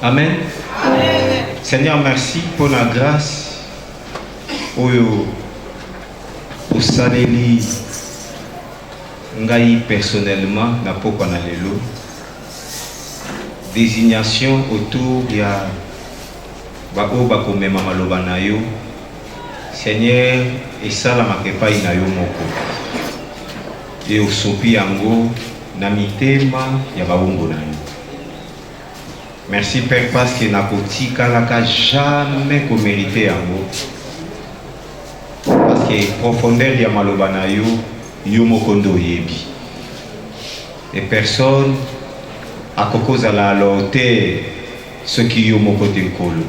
Amen. Amen. Seigneur, merci pour la grâce. Oyo Osaneli Ngai personnellement n'a pas qu'on a lelo. Désignation autour de Bako Bako Mema Maloba na yo. Seigneur, et ça la makepa ina yo moko. Et osopi yango na mitema ya baongo na yo. Merci Père parce que Nakoti Kalaka jamais qu'on mérité yango. Parce que profondeur ya maloba na yo yo mokondo yebi. Et personne a kokoza la hauteur ce qui yo mokote kolo.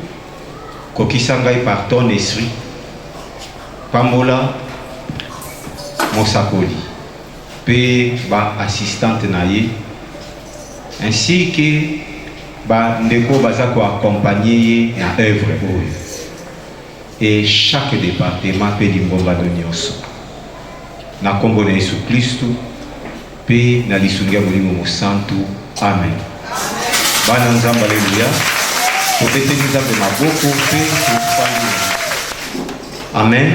Kokisangai par ton esprit. Pamola Mosakoli. Pe ba assistante na ye. Ainsi que ndeko bazako accompagner na œuvre oyo. Et chaque département peut limbomba de nyonso. Na kombo na Yesu Kristo pe na lisungia molimo mosantu. Amen. Bana nzamba haleluya. Popete nzambe maboko pe tufanye. Amen.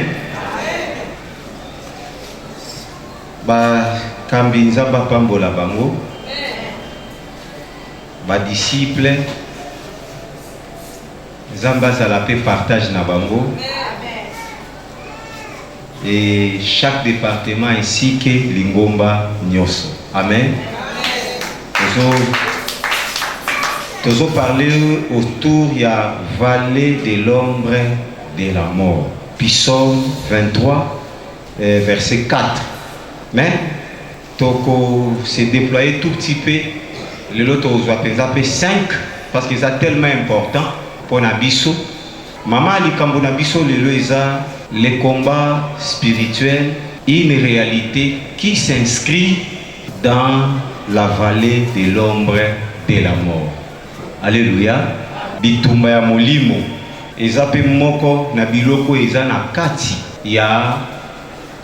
Ba kambi nzamba pambola bango. Ba disciple Zamba Zalapé partage na bango. Et chaque département ainsi que Lingomba Nyoso. Amen. Nous parler autour de la vallée de l'ombre de la mort. Psaume 23, verset 4. Mais Toko s'est déployé tout petit peu. Le lot aux 5 parce que c'est tellement important pour Nabiso. Maman Alikambo Nabiso le combat spirituel, une réalité qui s'inscrit dans la vallée de l'ombre de la mort. Alléluia. Bitumba ya molimo. Ezape moko na biloko eza na kati ya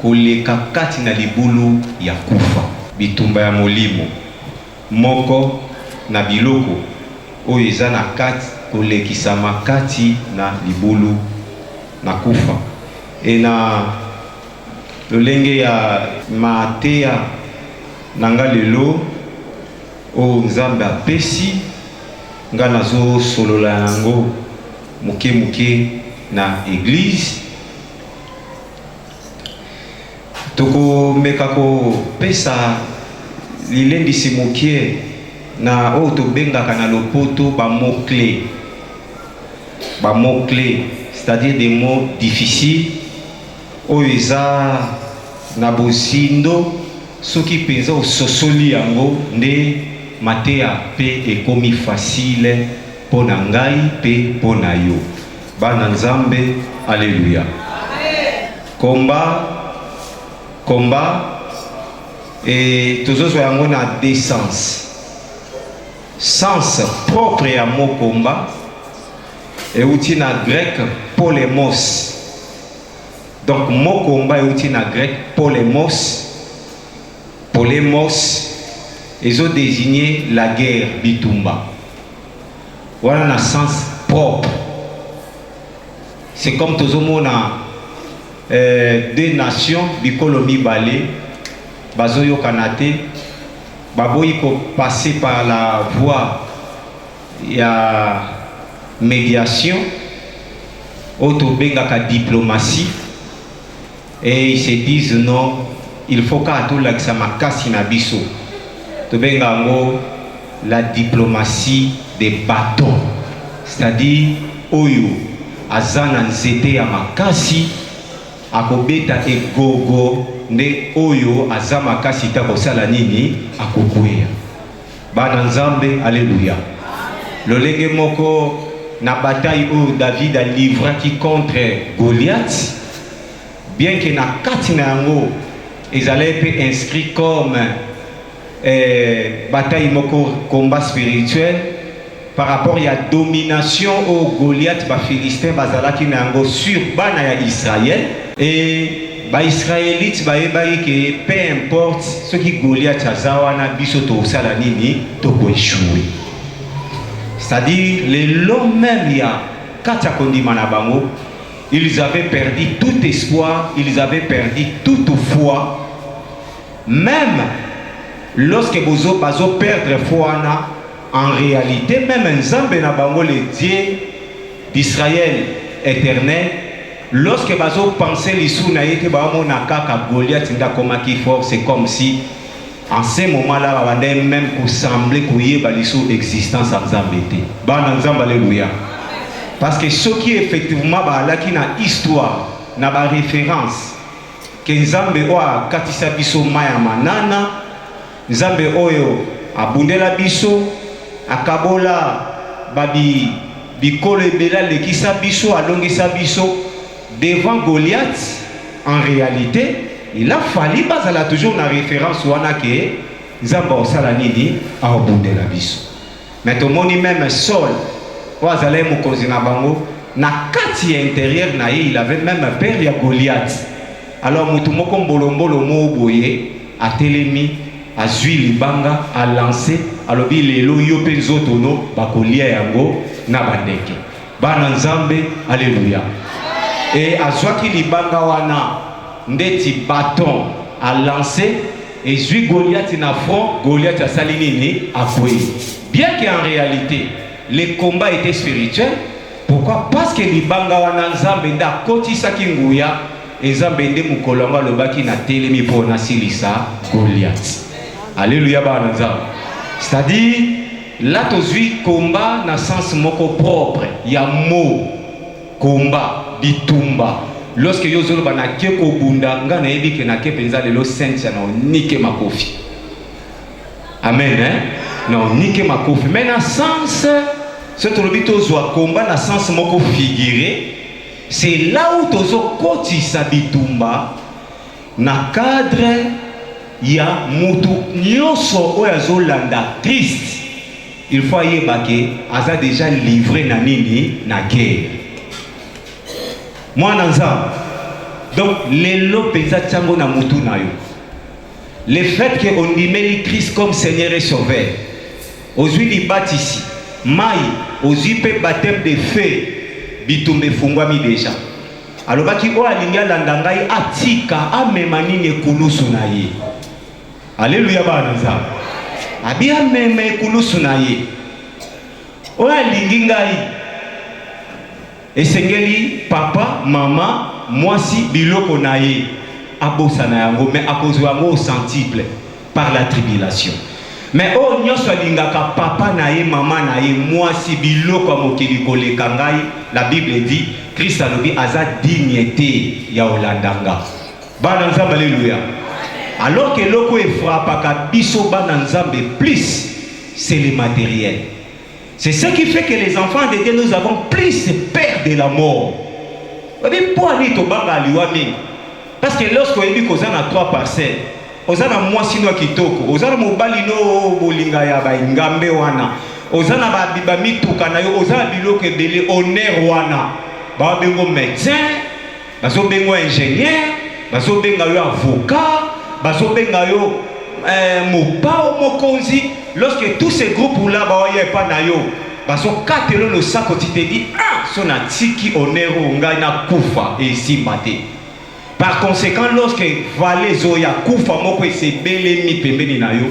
koleka kati na libulu ya kufa. Bitumba ya molimo. Moko na biloko oyo eza na kati kolekisama kati na libulu na kufa. E na lolenge ya mateya nanga lelo o nzambe apesi nga nazo solola yango muke muke na église. Toko meka ko pesa lilendi simukie na oto benga kana lopoto ba mots clés. Ba mots clés, c'est-à-dire des mots difficiles. Oiza na bosindo soki penza ososoli yango nde mateya pe ekomi facile pona ngai pe pona yo. Bana nzambe, alléluia. Combat et toujours yango na deux sens. Sens propre à mot combat et outil na grec polemos. Donc mot combat et outil na grec polemos. Polemos, ils ont désigné la guerre bitumba. Voilà un sens propre. C'est comme tous deux nations bikolomi balé. Bazoyo Kanate, Baboyiko passer par la voie ya médiation, autobengaka diplomatie, et ils se disent non, il faut qu'à tout l'examakasi na biso. Tobengango la diplomatie des bateaux, c'est-à-dire oyo azana nzete ya makasi akobeta egogo nde oyo azama kasi ta kosala nini akokwea. Bana nzambe, alléluia. Lolenge moko na bataille où David a livré contre Goliath, bien que na kati na yango ils allaient être inscrits comme bataille moko combat spirituel par rapport à la domination au Goliath ba Philistin bazalaki na yango sur bana ya Israël. Et les Israélites, peu importe ce qui Goliath a zawana biso to salanini to échouer. C'est-à-dire, les longs même, il y a Katakondi Manabango, ils avaient perdu tout espoir, ils avaient perdu toute foi. Même lorsque vous perdre foi, en réalité, même Nzambe Nabango, le Dieu d'Israël éternel, lorsque vous pensez l'issue naïke, Goliath fort, c'est comme si en ce moment-là, on a même semblé qu'il y ait l'issue existence en Nzambe. Alléluia. Parce que ce qui effectivement là qui na histoire, na ba référence, que Nzambe oa katisa biso maya manana, Nzambe oyo abundela biso, akabola babi bikolo ebela lekisa biso, alongisa biso devant Goliath. En réalité, il a fallu bazala toujours na référence wana que Nzambe osala nini abundela biso. Mais tout le monde même Saul na kati intérieur na il avait même peur de Goliath. Alors mutumoko mbolombolo mo boye a telemi a zui libanga a lancé alobi lelo yo pe nzotono bakolia yango na bandeke bana Nzambe. Alléluia. Et a zwaki libanga wana ndeti bâton a lancé et zui Goliath na front. Goliath a salinini a foué. Bien qu'en réalité les combats étaient spirituels. Pourquoi? Parce que les banga wana Nzambe nda koti saki nguya Nzambe nde mukolonga lobaki na telemi pona silisa Goliath. Alléluia bana Nzambe. C'est-à-dire là tozui combat na sens moko propre ya mot combat bitumba. Lorsque yozolo bana keko bunda nga na yebi ke na ke penza lelo sainte na nike makofi. Amen hein? Non nike makofi. Mais na sens ce que combat dans le sens moko figuré, c'est là où tozo koti sabitumba na cadre ya mutu nyoso oyazo landa Christ. Il faut y baquer, aza déjà livré na nini na guerre. Moi nanza. Donc les lopeza tsango na mutu na yo. Le fait que on dit Christ comme Seigneur et Sauveur. Aujourd'hui bat ici. Maï, aux yeux baptême de feu, bitumbe fungwami déjà. Alors, baki o alinga landangai atika amemani ne kulusu na ye. Alléluia banaza. Abi ameme kulusu na ye. O alingi ngai. Esengeli papa, maman, mwasi biloko na ye. Abosa na yango mais akozwa ngo centuple par la tribulation. Mais oh nyoso lingaka papa na ye maman na ye mwasi biloko mokili koleka ngai, la Bible dit Christ alobi aza dignité ya olandanga. Bana Nzambe alléluia. Alors que loko e frappaka biso bana Nzambe plus c'est le matériel. C'est ce qui fait que les enfants de Dieu nous avons plus peur de la mort. Parce que lorsqu'on dit qu'on a 3 parcelles, ozana mwasi no kitoko, ozana mobali no bolinga ya ba ngambe wana, ozana ba biba mituka na yo, ozana biloko ebele honneur wana, ba bengo médecin, bazo bengo ingénieur, bazo benga yo avocat, bazo benga yo mopao mokonzi. Lorsque tous ces groupes là ba oye pa na yo, bazo katelo le sac tu te dis ah son atiki honneur ngai na kufa et si maté. Par conséquent, lorsque Valé Zoya Koufa moko se belé mi pembeni na yo,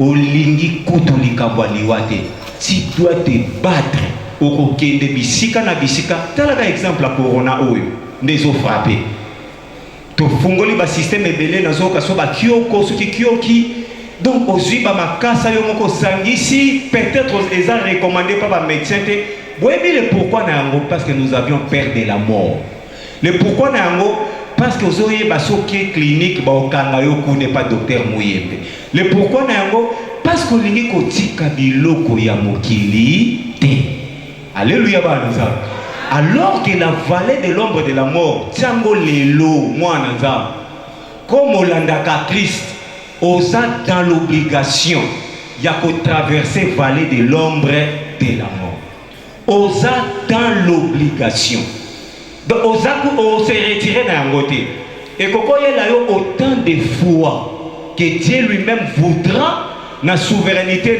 olingi kutulika waliwate, tu dois te battre au kende bisika na bisika. Talaga exemple la corona oyo, ndezo frappé. To fungoli ba système ebele na zo kaso ba kioko soki kioki. Donc ozui ba makasa yo moko sangisi, peut-être les a recommandé par ba médecin te. Boyebi le pourquoi na yango parce que nous avions peur de la mort. Le pourquoi nango parce que vous avez une clinique qui n'est pas docteur Mouyembe. Le pourquoi nango parce que vous avez kotika biloko ya mokili te. Alléluia banaza. Alors que la vallée de l'ombre de la mort, tiango lelo mwana nzambe. Comme olandaka Christ, osa dans l'obligation ya ko traverser vallée de l'ombre de la mort. Osa dans l'obligation. Donc, on s'est retiré dans un côté. Et quand il y a autant de foi que Dieu lui-même voudra, la souveraineté,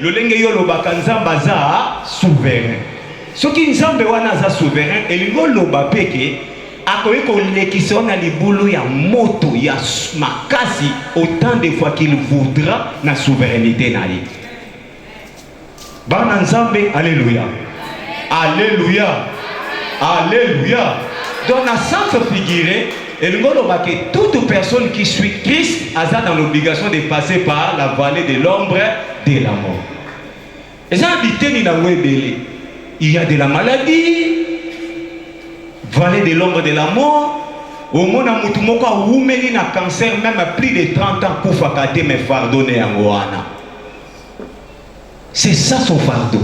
le lenge yo lobaka nzamba za souverain. Ce qui nzambe wana za souverain et lingo loba peke akoye ko lekisa na libulu ya moto ya makasi autant de fois qu'il voudra na souveraineté na ye. Bana nzambe, alléluia. Alléluia. Alléluia. Dans la sens figuré, et nous voulons que toute personne qui suit Christ a dans l'obligation de passer par la vallée de l'ombre de la mort. Et ça habité il y a de la maladie, vallée de l'ombre de la mort. Au monde a mutumoko a oumeli na cancer même à plus de 30 ans pour faire mais pardonner à Moana. C'est ça son fardeau.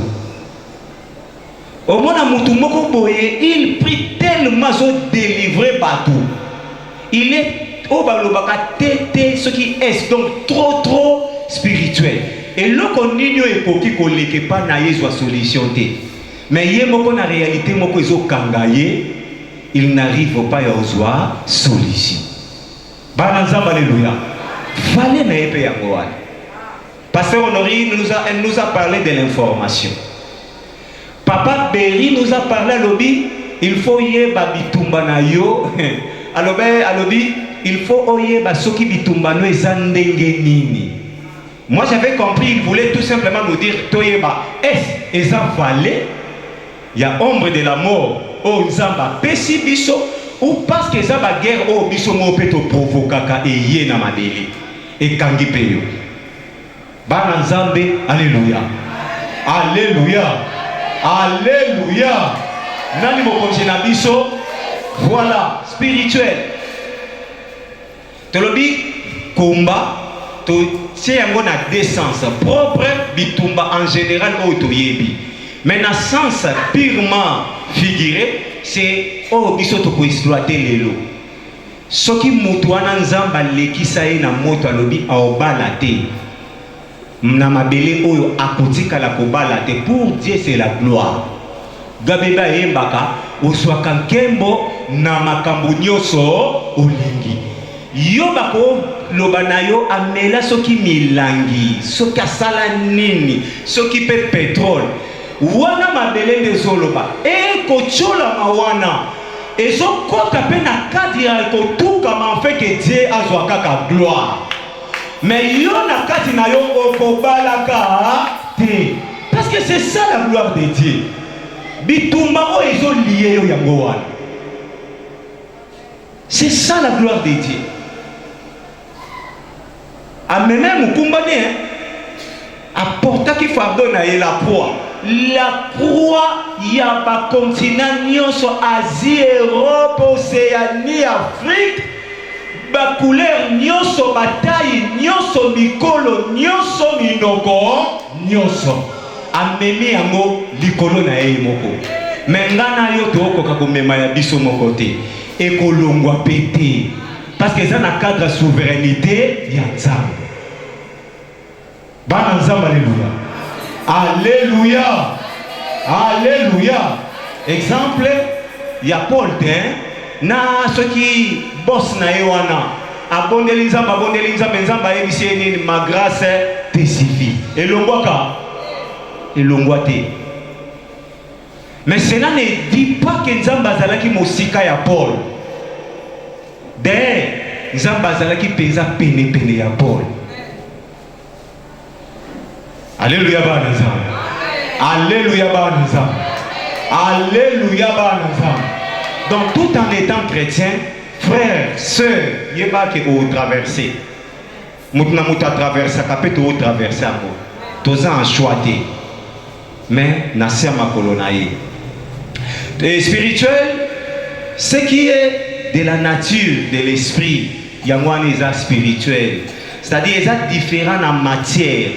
Au monde a mutumoko boye, il prie tellement de délivrer partout. Il est au balobaka tété ce qui est donc trop spirituel. Et là qu'on ignore époque qu'on n'est pas naïe soit solution té. Mais il y a une réalité moko iso kangaye. Il n'arrive pas à avoir solution. Bananzamba, alléluia. Fallait n'aie pas à Pasteur Honoré nous a parlé de l'information. Papa Berry nous a parlé à l'obi. Il faut y aller bitumba na yo. Alobi, il faut y aller soki bitumba no ezandenge nini. Moi j'avais compris, il voulait tout simplement nous dire toyeba est-ce valé? Il y a ombre de la mort. Oh nzamba pesi biso ou parce que ça va guerre oh biso mo peto provokaka et yé na madeli et kangi peyo. Bana nzambe, alléluia. Alléluia. Alléluia. Nani mo konjena biso voilà spirituel. Tolobi komba to c'est un na décence propre bitumba en général o toyebi. Mais dans le sens purement figuré, c'est oh bisoto ko exploiter les lots. Ce qui mutwana nzamba lekisa ye na moto alobi aobala te. Na mabele oyo akotika la kobala te pour Dieu c'est la gloire. Gabeba yembaka oswaka nkembo na makambo nyoso olingi. Yo bako loba na yo amela soki milangi, soki asala nini, soki pe pétrole. Wana mabele de zoloba e kochola mawana ezo kota pe na kadi ya kotuka ma fait que Dieu azwa kaka gloire mais yo na kadi na yo okobalaka te parce que c'est ça la gloire de Dieu bitumba o ezo lié yo yango wana c'est ça la gloire de Dieu amene mukumbane apporta ki fardeau na ye la proie. La proie, il y a pas continent, nyonso Asie, Europe, Océanie, Afrique, ba couleur, nyonso bataille, nyonso mikolo, nyonso minoko, nyonso. Amemi yango likolo na ye moko. Mengana yo toko kakomema ya biso moko te. Ekolongwa pété. Parce que ça na cadre souveraineté ya nzambe. Bana nzambe alléluia. Alléluia. Alléluia. Exemple, il y a Paul, na ceux qui bossent na ewana. Abondeli nzamba, nzamba ebisi ma grâce te suffit. Et l'ongwaka, et l'ongwate. Mais cela ne dit pas que nzamba zalaki mosika ya Paul. De nzamba zalaki penza pene ya Paul. Alléluia banza. Alléluia banza. Alléluia banza. Donc tout en étant chrétien, frère, sœur, il n'y a pas que vous traversez. Moutna mouta traverse, capé tout traverser à moi. Tous en choisi. Mais nasser ma colonaïe. Et spirituel, ce qui est de la nature, de l'esprit, il y a moins des spirituel. C'est-à-dire, il y a différents en matière.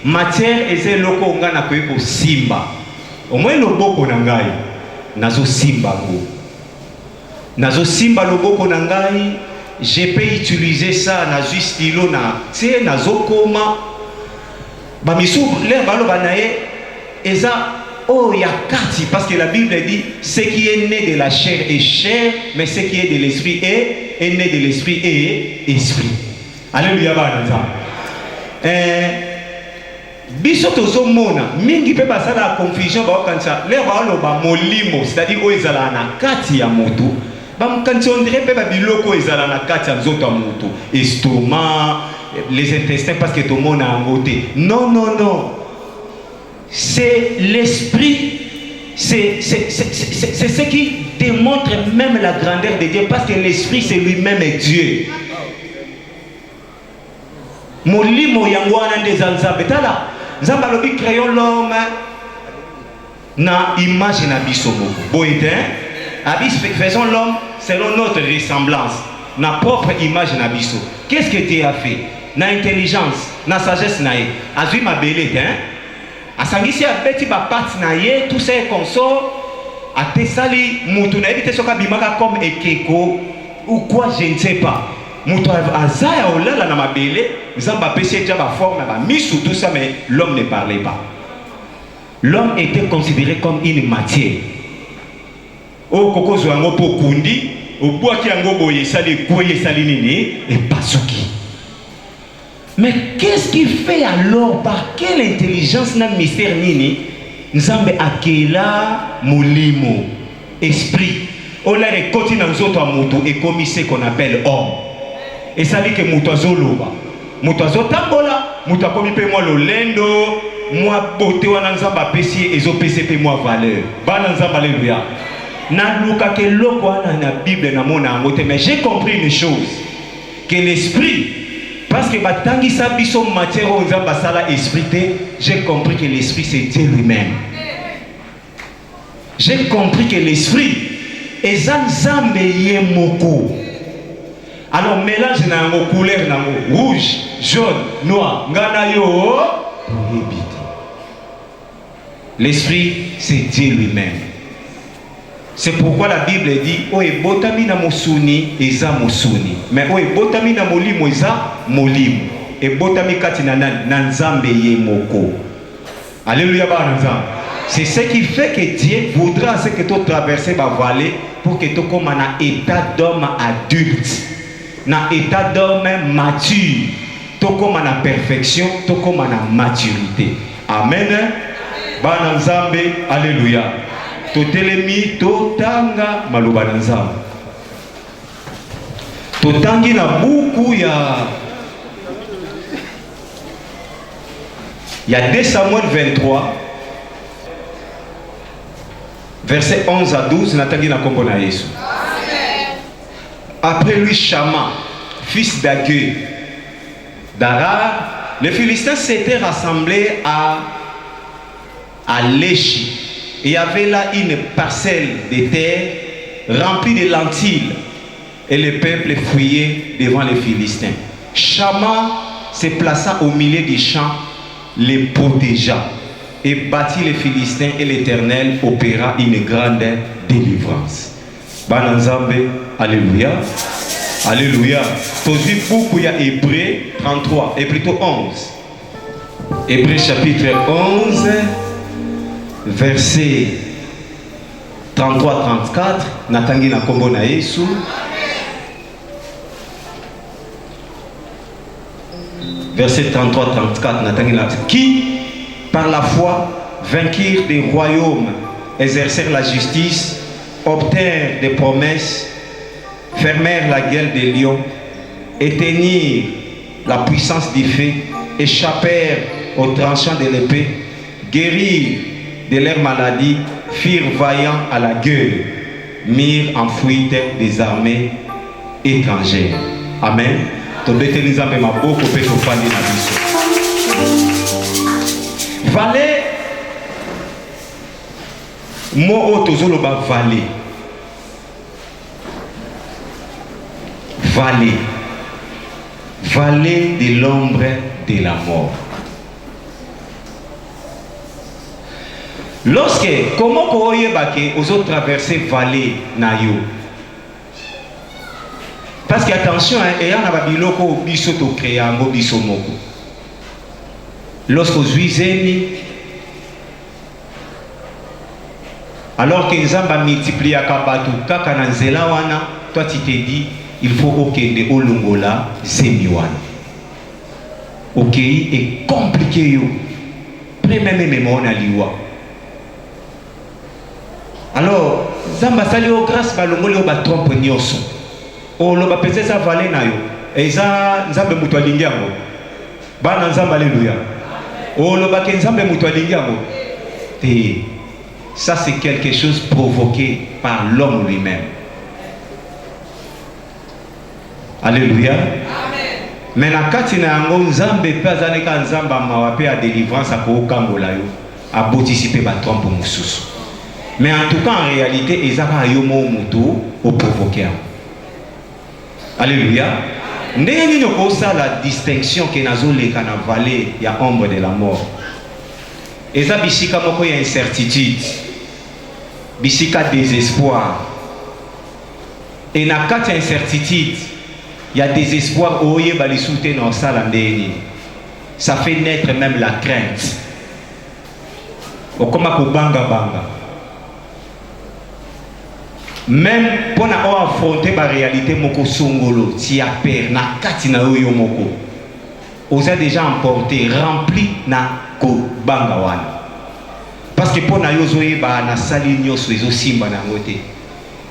Matière est loko ngana ko simba. Au moins loboko nangai nazo simba go. Nazo simba loboko nangai, je peux utiliser ça na juste stylo na tie nazo koma ba misu le balo banaye eza oh ya kati parce que la Bible dit ce qui est né de la chair est chair mais ce qui est de l'esprit est né de l'esprit et esprit. Alléluia bana. biso tozomona mingi pe basala la confusion baokanisa lero baoloba molimo, c'est-à-dire oyo ezala na kati ya motu bamokanisi ondire pe babiloko oyo ezala na kati ya nzoto ya motu, estomac, les intestins, parce que tout le monde a un côté. Non, non, non. C'est l'esprit, c'est ce qui démontre même la grandeur de Dieu, parce que l'esprit c'est lui-même Dieu. Molimo yangwana des anzambe tala nzamba lobi créons l'homme na image na biso moko boyete abis faisons l'homme selon notre ressemblance na propre image na biso. Qu'est-ce que Dieu a fait na intelligence na sagesse na ye azui mabele te asangisi abeti ba parti na ye tout ça consort atesali mutu na ebite soka bimaka comme ekeko ou quoi je ne sais pas. Mutu azaya olala na mabele nzamba pesi déjà ba forme ba misu tout ça, mais l'homme ne parlait pas. L'homme était considéré comme une matière. O kokozo yango po kundi o boaki yango boye sali koye sali nini et pasuki. Mais qu'est-ce qu'il fait alors? Par quelle intelligence na mystère nini nzambe akela molimo esprit ola rekoti na nzoto ya mutu et comme ce qu'on appelle homme. Et ça dit que mutu azoloba mutu azotambola mutu akomi pe moi lolendo moi beauté wana nzambe apesi ezopesi pe moi valeur bana nzambe alléluia na luka ke loko wana na Bible na mona ngote. Mais j'ai compris une chose, que l'esprit, parce que batangi sa biso matière o nzambe sala esprit, j'ai compris que l'esprit c'est Dieu lui-même. J'ai compris que l'esprit est nzambe ye moko. Alors mélange na ngo couleur na ngo rouge, jaune, noir, ngana yo prohibité. L'esprit c'est Dieu lui-même. C'est pourquoi la Bible dit oye botami na mosuni eza mosuni, mais oye botami na molimo eza molimo, et botami kati na nzambe ye moko. Alléluia ba nzambe. C'est ce qui fait que Dieu voudra ce que tu traverses la vallée pour que tu comme un état d'homme adulte, un état d'homme mature, tu comme la perfection, tu comme la maturité. Amen. Ba nzambe, alléluia. Totelemi totanga maloba nzambe. Totangi na buku ya 2 Samuel 23 verset 11 à 12 natangi na kombo na Yesu. Après lui Shama, fils d'Ageu, d'Arar, les Philistins s'étaient rassemblés à Léchi. Il y avait là une parcelle de terre remplie de lentilles et le peuple fuyait devant les Philistins. Shama se plaça au milieu des champs, les protégea et battit les Philistins, et l'Éternel opéra une grande délivrance. Bananzambe, alléluia. Alléluia. Tozi beaucoup il y a Hébreux 33 et plutôt 11. Hébreux chapitre 11. Verset 33-34, natangi na kombo na Yesu. Verset 33-34, natangi na qui, par la foi, vainquirent des royaumes, exercèrent la justice, obtinrent des promesses, fermèrent la gueule des lions, éteignirent la puissance du feu, échappèrent aux tranchants de l'épée, guérirent de leurs maladies, firent vaillants à la gueule, mirent en fuite des armées étrangères. Amen. Valet, mo otozoloba valet. Valet. Valet de l'ombre de la mort. Lorsque, comment vous avez traversé vallée na yo? Parce que attention, il y a un biloko biso to créer un biso moko. Lorsque vous êtes alors que nous avons multiplié à Kabatu, kaka na nzela wana, toi tu te dis, il faut okende olongola zemiwana. Ok, est compliqué yo. Premier mémoire na liwa. Alors, Zamba sali o grâce balongoli o ba trompe nyoso. O lo ba pese sa vale na yo. Et ça Nzambe mutu alingi yango. Bana Nzambe alléluia. O lo ba ke Nzambe mutu alingi yango. Et ça c'est quelque chose provoqué par l'homme lui-même. Alléluia. Mais na kati na yango Nzambe pe azaleka Nzamba mawa pe a délivrance a ko kambola yo. A botisipe ba trompe mususu. Mais en tout cas, en réalité, Ezaka Yomo Mutu au provoqué. Alléluia. N'est pas ça la distinction que nous avons dans la vallée, il y a ombre de la mort. Eza bisika moko ya incertitude, bisika désespoir. Et na kati incertitude, il y a désespoir oye bali soute dans ça landeni. Ça fait naître même la crainte. Okoma ko banga banga. Même pour affronter la réalité moko songolo, si a peur na kati na yo moko. Osa déjà emporté, rempli na ko banga wana. Parce que pour na yo zoé ba na sali nyoso ezo simba na ngote.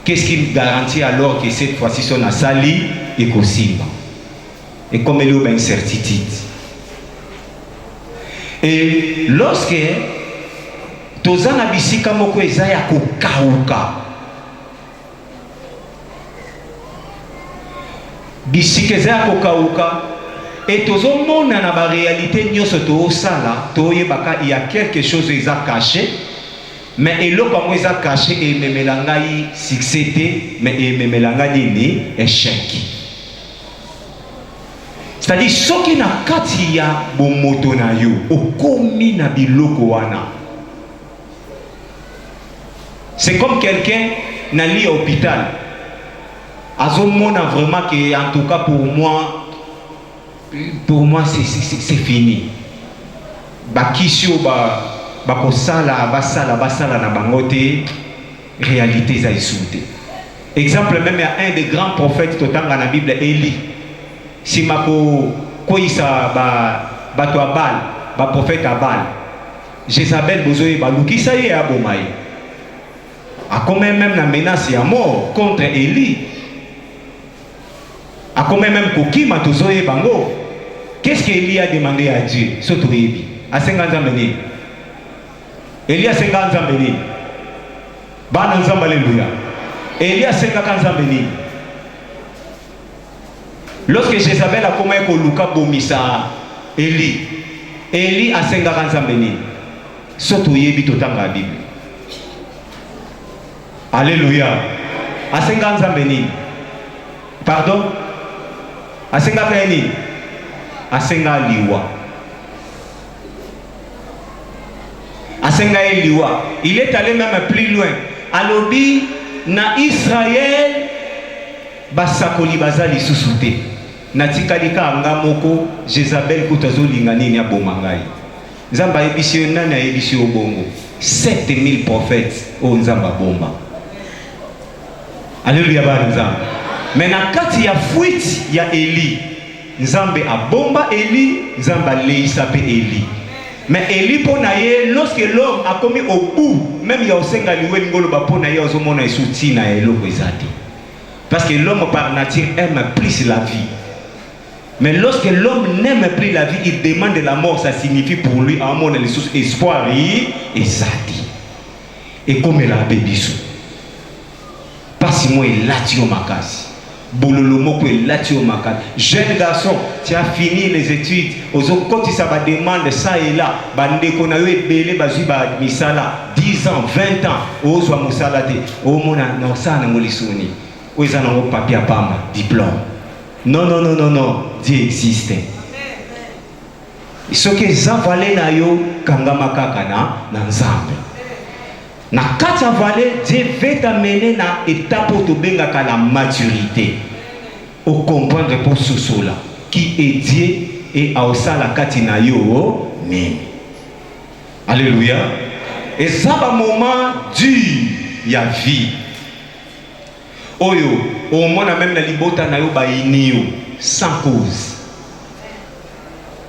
Qu'est-ce qui me garantit alors que cette fois-ci son a sali et ko simba? Et comme il y a une incertitude. Et lorsque tozana bisika moko ezaya ko kauka. Bisikeza kokauka et tozomona na ba réalité nyoso to sala to yebaka il y a quelque chose eza caché mais eloko mo eza caché et memelanga yi succès mais et memelanga ni échec. C'est-à-dire soki na kati ya bomoto na yo okomi na biloko wana. C'est comme quelqu'un na lit à hôpital. Azomona vraiment que en tout cas pour moi c'est fini. Bakisio ba kosala basala na bangote réalité za isunte. Exemple même il y a un des grands prophètes totanga na Bible Élie. Si mako koisa ba to Abal, ba prophète Abal. Jézabel bozoye ba lukisa ye abomai. A quand même la menace à mort contre Élie. A quand même Kokima Tozoé Bango. Qu'est-ce qu'Élie a demandé à Dieu? Surtout Élie. À 50 ans béni. Élie a 50 ans béni. Ban ensemble, alléluia. Élie a 50 ans béni. Lorsque Jézabel a commencé à Luka Bomissa, Élie a 50 ans béni. Surtout Élie tout dans la Bible. Alléluia. À 50 ans béni. Pardon? À 50 ans béni. À 50 ans liwa. À 50 ans liwa. Il est allé même plus loin. À l'obi, na Israël, basakoli bazali susute. Na tikalika angamoko, Jézabel kutazo lingani ni abomangai. Nzamba ebisio nani ebisio bongo. 7000 prophètes au Nzamba bomba. Alléluia ba Nzamba. Mais na kati ya fuite ya Élie, Nzambe a bomba Élie, Nzamba leisa pe Élie. Mais Élie ponaye, lorsque l'homme a commis au bout, même il y a aussi un liwe ngolo ba ponaye ozomona isuti na eloko ezati. Parce que l'homme par nature aime plus la vie. Mais lorsque l'homme n'aime plus la vie, il demande la mort, ça signifie pour lui à mon espoir et zati. Et comme il a bébisu. Parce que moi il a tué makasi. Bololo moko il a tué makasi. Jeune garçon, tu as fini les études. Quand tu ça va demander ça et là, bande qu'on a eu belé bazu ba misala 10 ans, 20 ans, ozwa musala te. O mona na ça na molisoni. Oza na papier pamba, diplôme. Non non non non non, Dieu existe. Ce que zavale na yo kanga makaka na Nzambe. Na kati vallée, Dieu va t'amener na étape où tu benga la maturité. Au comprendre pour ce cela qui est Dieu et à ça la kati na yo même. Alléluia. Et ça va moment dur ya vie. Oyo, au moins même na libota na yo ba inio sans cause.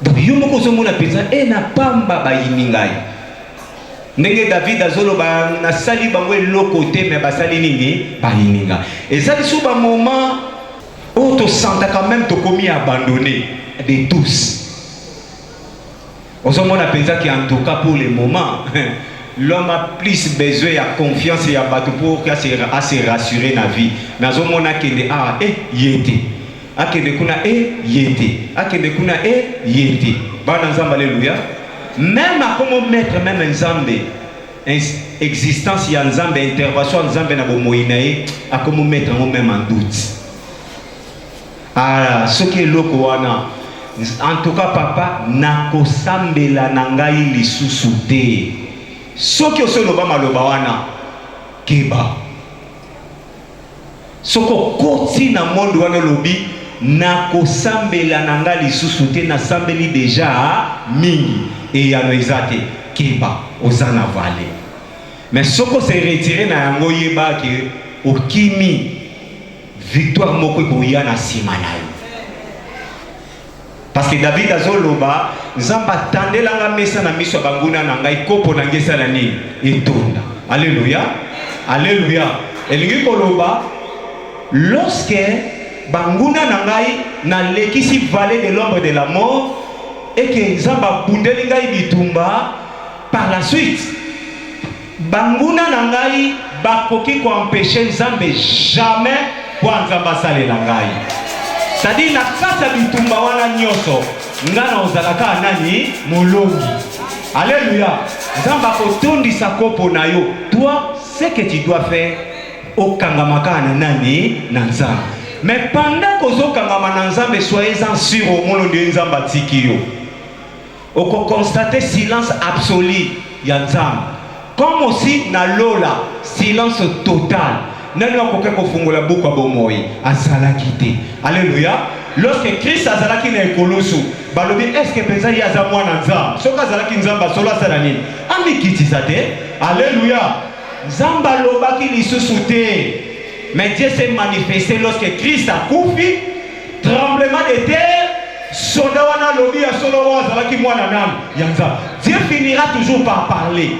Donc yo moko ozomona penza na pamba bayini ngai ndenge David azoloba nasali bango eloko te mais basali nini bayini ngai eza lisusu bamoment oyo tosanta quand même tokomi abandonné de tous. Ozomona penza ki en tout cas pour le moment l'homme a plus besoin de confiance et à pour se rassurer dans la vie. Mais ozomona kende yete akende kuna yete akende kuna yete bana nzamba alléluia. Même à comment mettre même nzambe existence ya nzambe intervention nzambe na bomoinae à comment mettre même en doute. Ah ce qui est loko wana en tout cas papa nakosambela na ngai lisusu te soki osoloba maloba wana keba soko koti na monde wana lobi nakosambela na ngai lisusu te nasambeli déjà mingi et ya noizate keba ozana vale mais soko se retirer na yango yeba ke okimi victoire moko ko yana simana. Parce que David azoloba nzamba tandelanga mesa na miso banguna na ngai kopo na ngesa na nini etonda. Alléluia. Alléluia. Elingi koloba lorsque banguna na ngai na lekisi vallée de l'ombre de la mort et que nzamba bundeli ngai bitumba par la suite banguna na ngai bakoki ko empêcher nzambe jamais kwa nzamba sale na ngai. C'est-à-dire na kasa bitumba wana nyoso ngana ozalaka nani molongi. Alléluia. Nzamba kotondisa kopo na yo. Toi ce que tu dois faire okangamaka na nani na nzamba. Mais pendant que ozokangama na nzambe soyez-en sûr au monde de nzamba tiki yo. Oko constater silence absolu ya nzamba. Comme aussi na lola silence total. Nani wakoke kofungola buku abomoi azalaki te. Alléluia. Lorsque Christ azalaki na ekolosu balobi est-ce que penza ya za mwana nzamba soka azalaki nzamba solo asala nini amikitisa te. Alléluia. Nzamba lobaki lisusu te. Mais Dieu s'est manifesté lorsque Christ a kufi tremblement de terre soda wana lobi ya solo azalaki mwana nam ya nzamba. Dieu finira toujours par parler.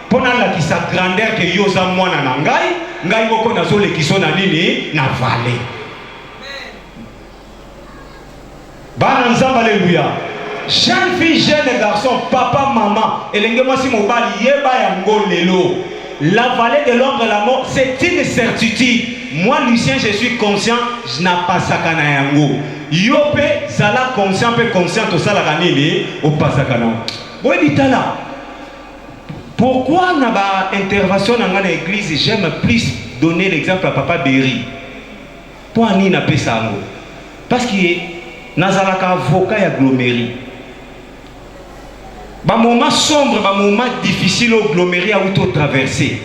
Pendant la qui sa grandeur que yosa mwana na ngai moko na zole kiso na nini na vale. Bana nzamba alléluia. Jeune fille, jeune garçon, papa, maman, elenge mwasi mobali yeba yango lelo. La vallée de l'ombre de la mort, c'est une certitude. Moi Lucien, je suis conscient, je n'ai pas sakana yango. Yope zala conscient pe conscient to sala kanini o pasakana. Boy bitala. Pourquoi dans l'intervention dans l'église, j'aime plus donner l'exemple à Papa Berry. Pourquoi ni n'a pas ça? Parce que nazalaka avocat et aggloméri. Ba moment sombre, ba moment difficile au aggloméri à auto traverser.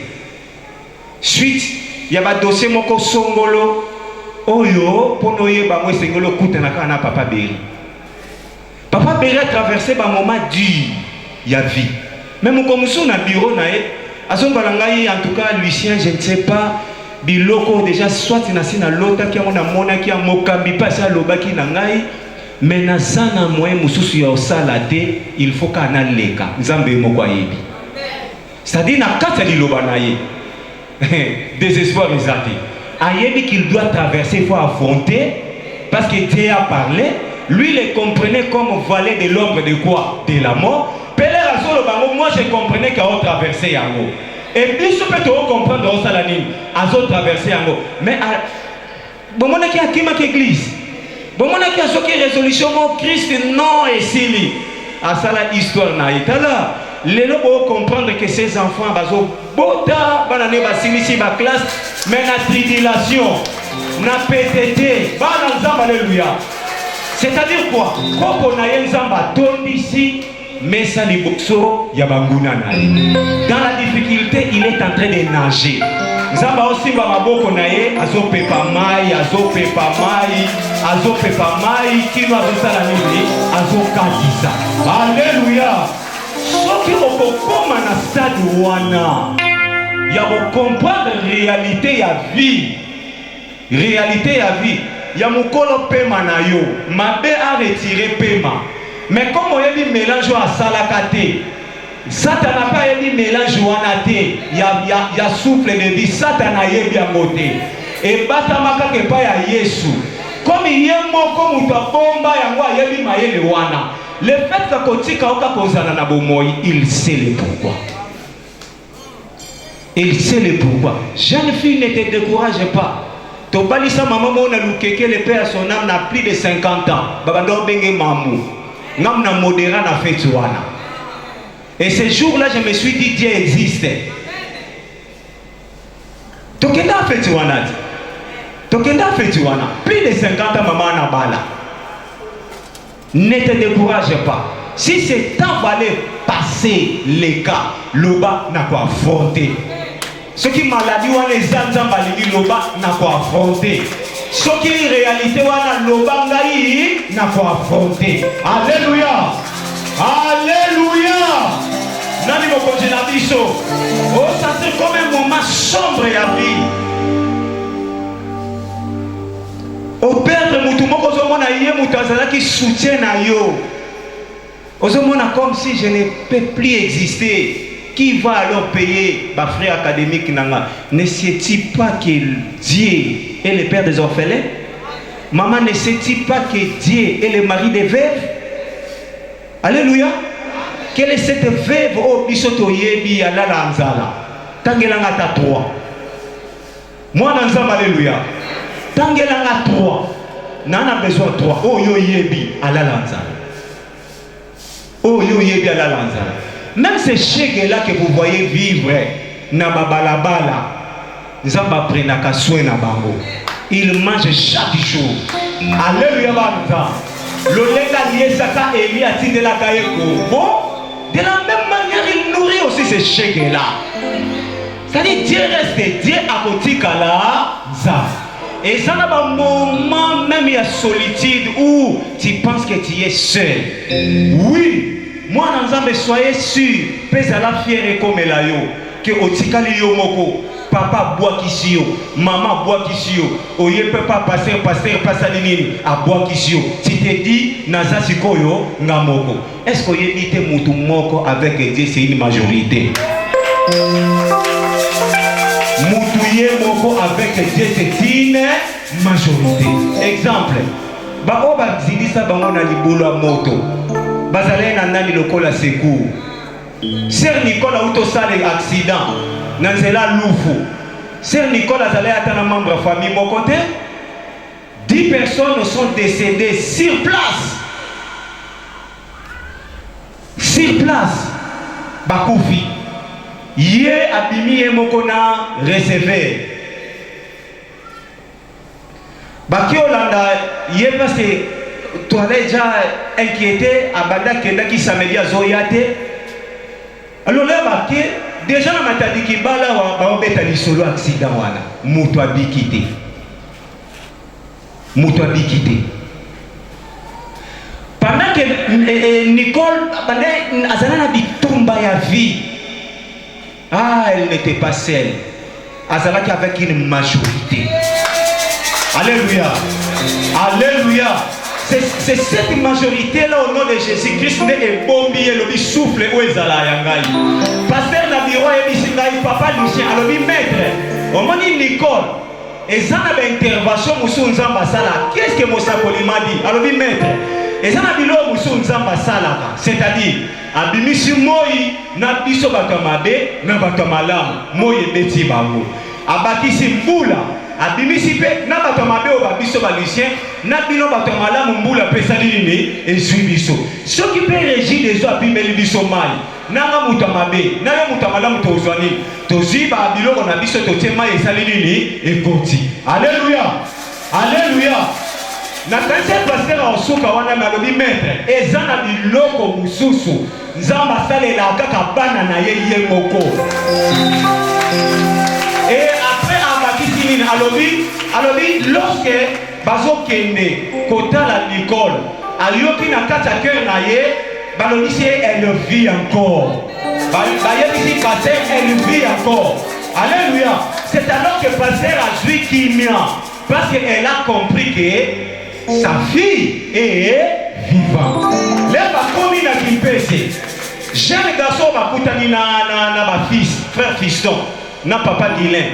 Suite, il y a ba dossier moko songolo. Oyo, pour nous y ba moi songolo kutana kana Papa Berry. Papa Berry a traversé ba moment dur, il y a vie. Même comme ça, dans le bureau, en tout cas, Lucien, je ne sais pas, biloko déjà, soit il y a l'autre qui a mon qui a mokambi passé à l'obaki nangai, mais na sana moyen mususu ya osalate, il faut qu'on ait les cas. Nzambe moko yebi. C'est-à-dire na kata di lobanaye. Désespoir exalté. Ayebi qu'il doit traverser, il faut affronter, parce que Dieu a parlé. Lui, il comprenait comme vallée de l'ombre de quoi? De la mort. Moi je comprenais qu'il a traversé yango. Et puis je peux comprendre au salanine, à traversé yango. Mais bon mon qui a qui église. Bon mon qui a ce qui résolution mon Christ non et sili. À ça la histoire na itala. Les gens vont comprendre que ces enfants bazo bota banane basili si ba classe mais na tribulation, na PTT, ba nzamba alléluia. C'est-à-dire quoi? Quand on a un nzamba tondi ici mais ça les boxo yabanguna nae. Dans la difficulté, il est en train de nager. Zamba aussi va maboko nae azo pepa mai, qui va faire la nuit, azo katisa. Alléluia. Ce qui okokoma na stade wana, ya comprendre réalité ya vie. Réalité ya vie. Ya mukolo pema na yo, mabe a retiré pema. Mais comme on a dit mélange à salakate, Satan n'a pas dit mélange à il y a souffle de vie, Satan a bien moté. Et batamaka ke pa ya Yesu. Comme il y a mot comme ta bomba yango yebi mayele wana. Le fait que kotika oka kozana na bomoyi, il sait le pourquoi. Il sait le pourquoi. Jeune fille, ne te décourage pas. Tobalisa maman mona lukeke le père son âme n'a plus de 50 ans. Babando benge mamou. Ngam na modéra na fête wana. Et ce jour-là, je me suis dit Dieu existe. Tokenda fête wana. Tokenda fête wana. Plus de 50 ans maman na bala. Ne te décourage pas. Si c'est temps d'aller passer les cas, l'oba n'a pas affronté. Ce qui maladie ou les gens balini l'oba n'a pas affronté. Ce qui réalité ou l'oba n'a pas affronté. Alléluia. Alléluia. Nani mo konjina biso. Oh, ça c'est comme un moment sombre à vie. Au perdre mutu moko ozomona ye mutu azalaki soutien na yo. Ozomona comme si je ne peux plus exister. Qui va alors payer ma frère académique nanga? Ne sait-il pas que Dieu est le père des orphelins? Maman, ne sait-il pas que Dieu est le mari des veuves? Alléluia. Quelle est cette veuve au bisoto yebi à la lanzala? Tangelanga ta 3. Moi nanzam alléluia. Tangelanga 3. Nana besoin 3. Oh yo yebi à la lanzala. Oh yo yebi à la lanzala. Même ces chèques-là que vous voyez vivre, na babalabala, nzamba prenaka soin na bango. Il mange chaque jour. Alléluia banza. Lolenga liesaka Eli atindela kaeko. Bon, de la même manière, il nourrit aussi ces chèques-là. C'est-à-dire Dieu reste Dieu à côté kala za. Et ça n'a pas un moment même il y a solitude où tu penses que tu es seul. Oui. Moi, Nanzambe, soyez sûr, pèse à la fière comme la yo, que otikali yo moko, papa boit qui yo, maman boit qui yo, oye peut pas passer, passe à l'inini, à boit qui yo. Si te dis, naza sikoyo, ngamoko. Est-ce que oye bite mutu moko avec Dieu, c'est une majorité? Mutuye moko avec Dieu, c'est une majorité. Exemple, ba oba zilisa bango na libolo a moto. Bazalé na nani lokola secours. Sœur Nicole a eu un accident. Nanzela Loufou. Sœur Nicole a allé à un membre de la famille. Mon côté, 10 personnes sont décédées sur place. Sur place. Bakoufi. Yé abimi et mokona recevé. Baki Olanda, yé parce que tu allais déjà inquiété à Bada Kenda qui s'améliore à Zoyate. Alors là, déjà, on m'a dit qu'il y a un solo accident. Moutou a bikité. Moutou a bikité. Pendant que Nicole a dit tomba ya vie. Ah, elle n'était pas seule. Azalaki avec une majorité. Alléluia. Alléluia. C'est cette majorité-là au nom de Jésus-Christ qui est bombi et le souffle où est Zala Yangai. Pasteur Nabiro et Bishingai, papa Lucien, alors il maître. Au moment de Nicole, et ça n'a pas intervention, Moussou Nzamba Sala. Qu'est-ce que Moussa Polima dit? Alors il maître. Et ça n'a pas Moussou Nzamba Sala. C'est-à-dire, Abimisi Moi, Nabiso Bakamabe, Nabakamalam, Moi et Beti Bango. Abakisi Mboula. Abimisi pe na batamabe o babiso balicien na bino batamala mumbula pesa nini et suiviso ce qui peut régir des eaux abimeli biso mal nanga mutamabe na yo mutamala mutozwani toziba biloko na biso totema esali nini ekoti. Alléluia. Alléluia. Na kanisa pasteur osuka wana malobi maître ezana biloko mususu nzamba salela kaka bana na ye moko. Et après alobi lorsque bazo kende kota la Nicole alioki na kata cœur na ye balobi elle vit encore. Bayebisi pasteur elle vit encore. Alléluia. C'est alors que pasteur a joué Kimia parce qu'elle a compris que sa fille est vivante. bakomi na kipese jeune garçon bakutani na bafils frère fiston na papa Guilain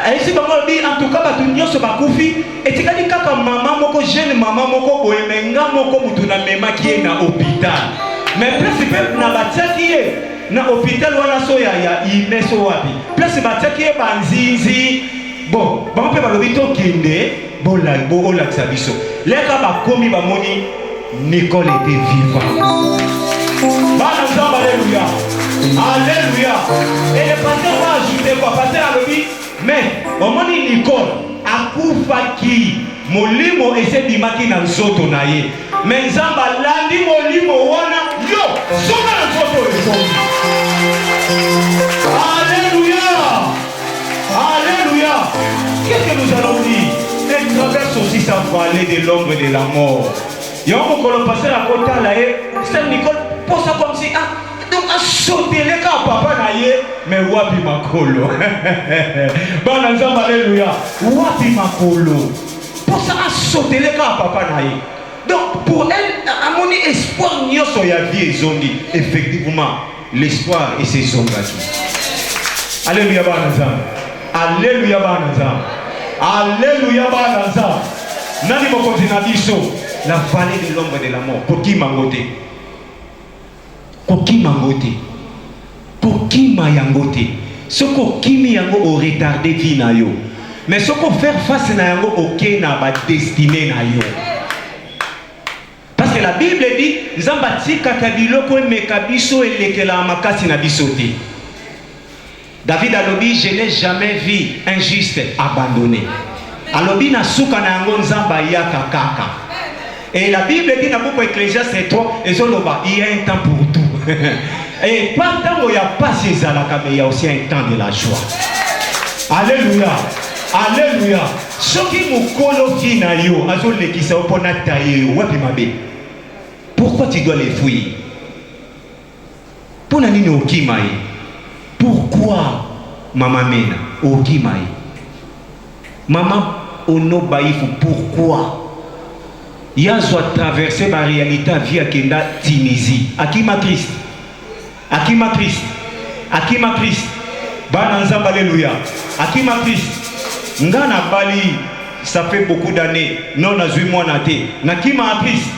aisi bango bi en tout cas batu nyonso bakufi etikali kaka mama moko jeune mama moko boyemenga moko mutu na memaki ye na hôpital mais principe na batiaki ye na hôpital wana so ya imeso wapi place batiaki ye banzinzi bon bango mpe balobi tokende bolakisa biso leka bakomi bamoni Nicole était vivante. Bana Nzamba, alléluia. Alléluia. Et le pasteur va ajouter quoi? Pasteur a dit, mais au moment où Nicole a coupé molimo ese bimaki na nzoto na ye. Mais Nzamba landi molimo wana yo sona na nzoto eso. Alléluia. Alléluia. Qu'est-ce que nous allons dire? Elle traverse aussi sa vallée de l'ombre de la mort. Il y a un peu de passer à côté là, c'est Nicole pose ça comme si donc a sauté les cas papa naïe mais wapi makolo. Bon Nzamba alléluia. Wapi makolo. Pour ça a sauté les cas papa naïe. Donc pour elle à mon espoir nyoso ya vie zongi effectivement l'espoir et ses zongaki. Alléluia ba Nzamba. Alléluia ba Nzamba. Alléluia ba Nzamba. Nani mokonzi na biso la vallée de l'ombre de la mort. Koki mangote. Koki mangote. Koki mayangote. Ce koki mi yango au retardé vie na yo. Mais ce qu'on faire face na yango ok na ba destinée na yo. Parce que la Bible dit Nzambati kakabiloko mekabiso elekela makasi na bisote. David a dit je n'ai jamais vu un juste abandonné. Alobi na suka na yango Nzamba yaka kaka. Et la Bible dit dans le book Ecclésiaste 3, il y a un temps pour tout. Et pas tant il n'y a pas ces alaka, mais il y a aussi un temps de la joie. Alléluia. Alléluia. Ce qui nous coloque na yo, azole qui sa opona taille, wapi mabe. Pourquoi tu dois les fuir? Pour nani okimai? Pourquoi maman mena okimai? Maman ono baïfou, pourquoi? Il y a soit traversé ma réalité via Kenda Tunisie. Akima Christ. Akima Christ. Akima Christ. Bana Nzamba alléluia. Akima Christ. Ngana Bali, ça fait beaucoup d'années. Non, na 8 mois naté. Nakima Christ.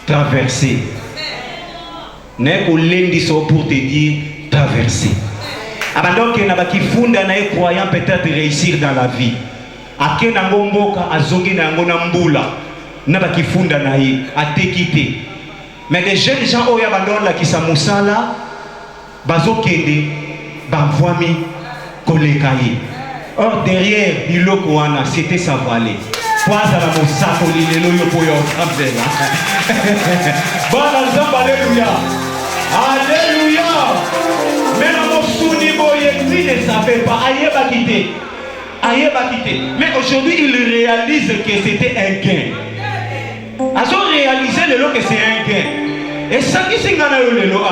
Traversé. Neko lendi so pour te dire traversé. Abandon que nabaki funda na croyant peut-être réussir dans la vie. Akena ngomboka azongi na ngona mbula. Nabaki funda na ye atekite. Mais les jeunes gens au abandon la kisa musala bazo kende bavwami kolekaye. Or derrière biloko wana c'était sa vallée. Kwaza la mosako lilelo yo poyo amzela. Bana Nzamba alléluia. Alléluia. Mais la mosuni boye lui ne savait pas ayeba quitter. Ayeba quitter. Mais aujourd'hui il réalise que c'était un gain. Ils ont réalisé le lot que c'est un gain. Et ça qui s'est gagné le lot,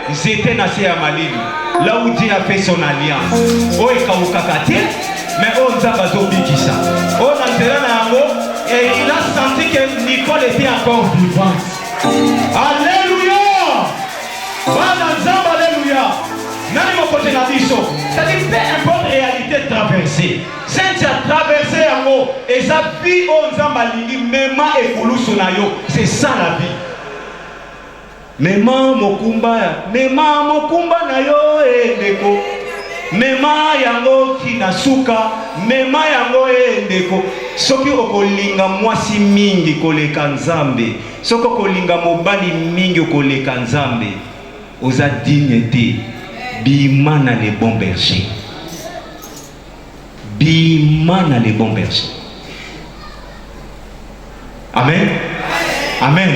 ils étaient nassés à Malili. Là où Dieu a fait son alliance. Oh, et Kaoukakati, mais on a bazobi qui ça. On a enterré et il a senti que Nicole était encore vivante. Alléluia! Alléluia! Nani mo côté na biso. C'est-à-dire peu importe réalité traversée. Saint a traversé en haut et sa vie on Nzamba lingi mema et kulusu na yo. C'est ça la vie. Mema mokumba na yo endeko. Mema yango kinasuka, mema yango endeko. Soki okolinga mwasi mingi koleka Nzambe. Soki okolinga mobali mingi koleka Nzambe. Oza dignité. Bimana les bons bergers. Bimana les bons bergers. Amen. Amen.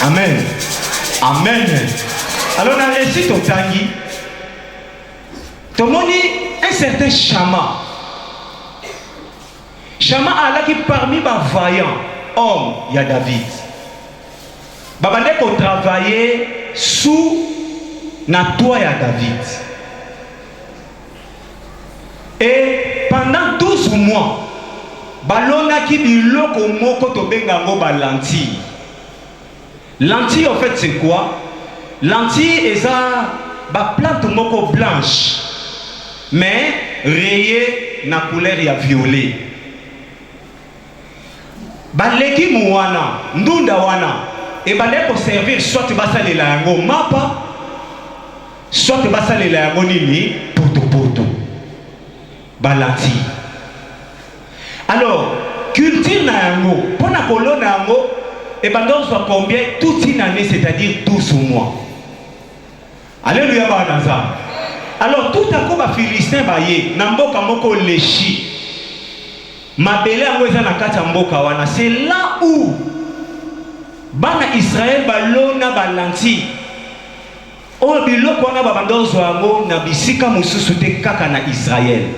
Amen. Amen. Alors on a réussi au tangi. Tomoni un certain Chama. Chama a là qui parmi les vaillants hommes, il y a David. Babande ko travailler sous na toi ya David. Et pendant 12 mois, balona ki biloko moko to benga ngo balanti. Lentille, en fait, c'est quoi? Lentille, est ça, bah, plante moko blanche, mais rayée na couleur ya violet. Bah, leki mouana, ndunda wana, et bah, pour servir soit basa le la yango mapa, soit basa le la yango nini, poto poto. Bah, lentille. Alors, culture na yango, pour na kolo na yango, et bien donc soit combien toute une année, c'est-à-dire 12 mois. Alléluia. Alors tout à coup, les Philistins baye, namboka moko lechi. Mabele angweza na kati mboka wana, c'est là où bana Israël balona balanti. O biloko wana babandozo yango na bisika mususu te kaka na Israël.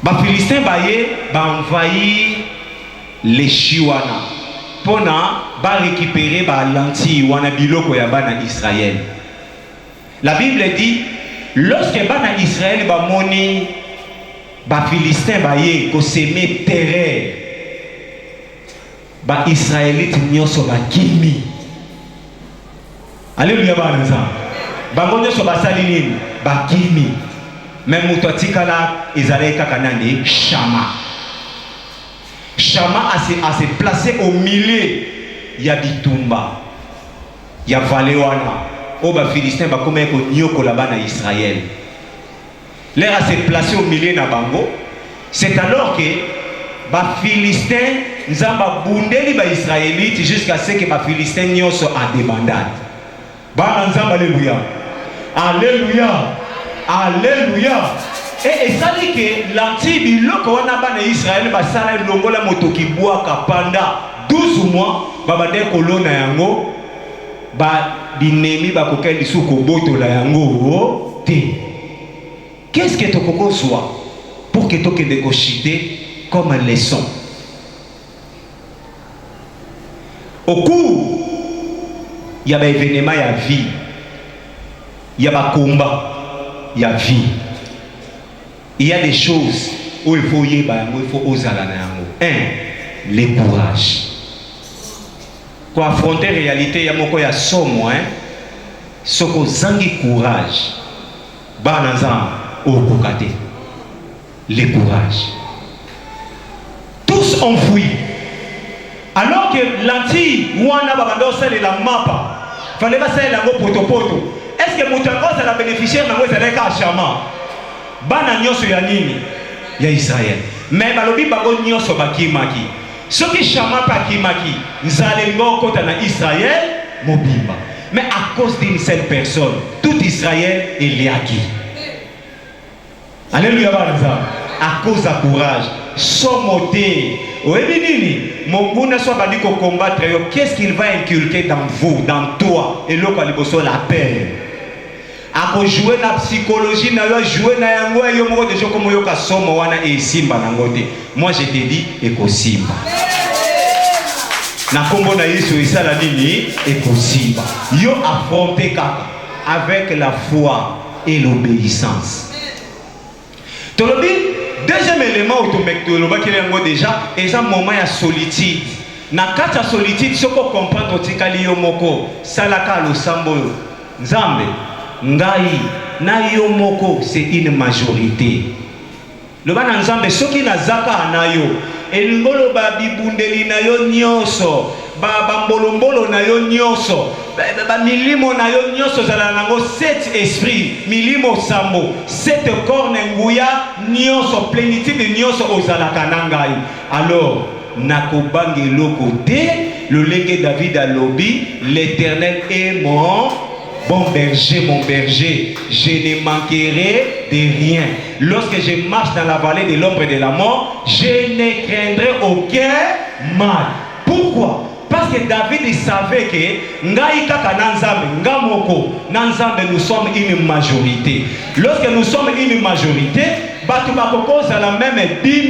Ba Philistins baye ba envahir les chiwana pona ba récupérer ba lanti wana biloko ya bana Israël. La Bible dit lorsque bana Israël ba moni ba Philistins baye ko semer terre ba Israélite nyoso ba kimi. Alléluia bana za. Ba nyoso ba sali nini ba kimi. Même mutotikala ezalé kaka nande Shama. Shama a se placé au milieu ya bitumba ya valewana oba Philistin ba comme ko nyoko là-bas na Israël. L'air a se placé au milieu na bango. C'est alors que ba Philistin nzamba bundeli ba Israélite jusqu'à ce que ba Philistin nyoso a débandade. Ba nzamba alléluia. Alléluia. Alléluia. Et ça dit que l'antibi loko wana bana Israël ba sala longola motoki boaka pendant 12 mois babade kolona yango ba binemi ba kokel lisuko boto la yango te. Qu'est-ce que tokoko soit pour que toke de kochiter comme leçon au cours il y a des événements ya vie, il y a ba combat, il y a vie. Il y a des choses où il faut y aller, il faut oser la. Le courage. Pour affronter la réalité, il y a beaucoup de somme, ce qu'on zangi courage. Banazan au kokate. Le courage. Tous ont fui. Alors que l'anti, ouana babando c'est la mapa. Fallait pas c'est la poto poto. Est-ce que Moutango ça la bénéficiaire dans le cas Chama? Bana nyoso ya nini ya Israël mais balobi bango nyoso bakimaki soki Shama pakimaki nzale ngoko na Israël mobimba mais à cause d'une seule personne tout Israël est liaki. Alléluia bana à cause de courage somoté oyebi nini monguna so bandi ko combattre yo qu'est-ce qu'il va inculquer dans vous dans toi et loko liboso la paix. Ako jouer na psychologie na yo jouer na yango yo moko déjà comme yo ka somo wana e simba na ngote. Moi je te dis eko simba. Na kombo na Yesu isala nini eko simba. Yo affronter kaka avec la foi et l'obéissance. Tolobi deuxième élément autométoloba qui est déjà est un moment ya solitude. Na kata solitude soko comprendre otikali yo moko salaka lo sambo nzambe ngai na yo moko c'est une majorité. Le bana nzambe soki na zaka na yo elingolo ba bibundeli na yo nyoso ba bambolombolo na yo nyoso ba milimo na yo nyoso zala nango sept esprit milimo sambo sept corps nguya nyoso plénitude nyoso ozalaka na ngai. Alors nakobange loko te le lenge David a lobi l'Éternel est mon berger, je ne manquerai de rien. Lorsque je marche dans la vallée de l'ombre de la mort, je ne craindrai aucun mal. Pourquoi? Parce que David savait que ngai kaka nanzambe ngamoko nanzambe nous sommes une majorité. Lorsque nous sommes une majorité, batu bakoko za la même 10 000,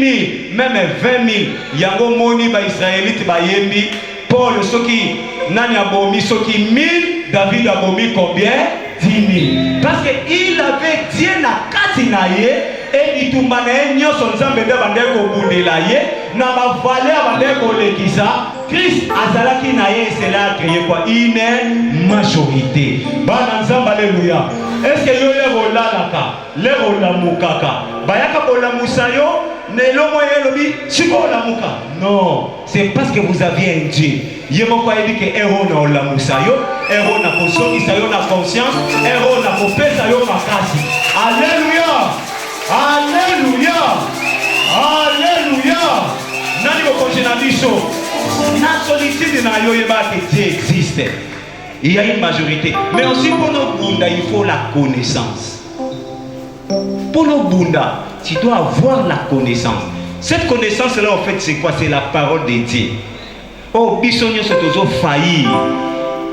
même 20 000. Yango moni ba Israélite ba yembi Paul soki nani abomi soki 1000. David a commis combien? 10 000. Parce qu'il avait Dieu na katinaye et il tombait nyoso nzambe de bandeko bundelaye na ba valeur bandeko lekisa Christ azalaki na ye, cela a créé quoi? Une majorité. Bananzamba, alléluia. Est-ce que yo le rolalaka, le rolamukaka, bayaka bolamusa yo, ne lo moye lobi, chiko olamuka? Non, c'est parce que vous aviez un Dieu. Yemo kwa dit que héros na olamusa yo, héros na kosomisa yo na conscience, héros na kopesa yo makasi. Alléluia, alléluia, alléluia. Nani bokonje na biso? Na solitude na yo yeba que Dieu existe. Il y a une majorité. Mais aussi pour nos bunda, il faut la connaissance. Pour nos bunda, tu dois avoir la connaissance. Cette connaissance-là, en fait, c'est quoi? C'est la parole de Dieu. Oh, biso nyo se tozo failli.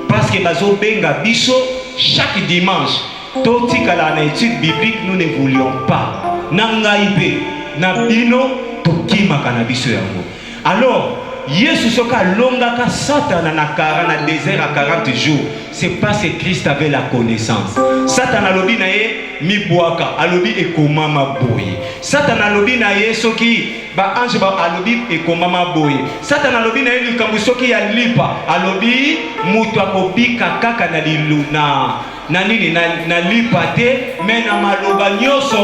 Parce que bazo benga biso, chaque dimanche, totika la étude biblique, nous ne voulions pas. Nangaïbe, nabino, tokima kanabiso yango. Alors, Yesu soka longaka Satan na désert à 40 jours. C'est parce que Christ avait la connaissance. Satan a lobi na ye mi boaka, alobi ekomama boye. Satan a lobi na ye soki ba ange ba alobi ekomama boye. Satan a lobi na ye likambu soki ya lipa, alobi mutu akobika kaka na liluna na nini na lipa te, mais na maloba nyoso.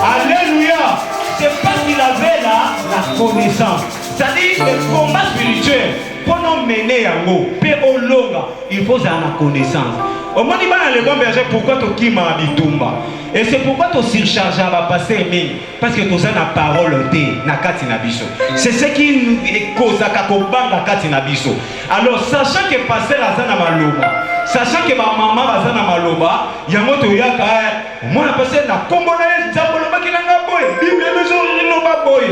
Alléluia. C'est parce qu'il avait la connaissance. C'est-à-dire le combat spirituel, pour nous mener à nous, il faut avoir la connaissance. Au moment où le bon berger, pourquoi tu kima bitumba? Et c'est pourquoi tu surcharges à passer parce que tu as la parole na katina biso. C'est ce qui cause à kakobanga katina biso. Alors sachant que pasteur azana maloba, sachant que ma maman azana maloba, yango to yaka moi na passer na kombona nzamboloba kinanga boy, Bible maison linoba boy.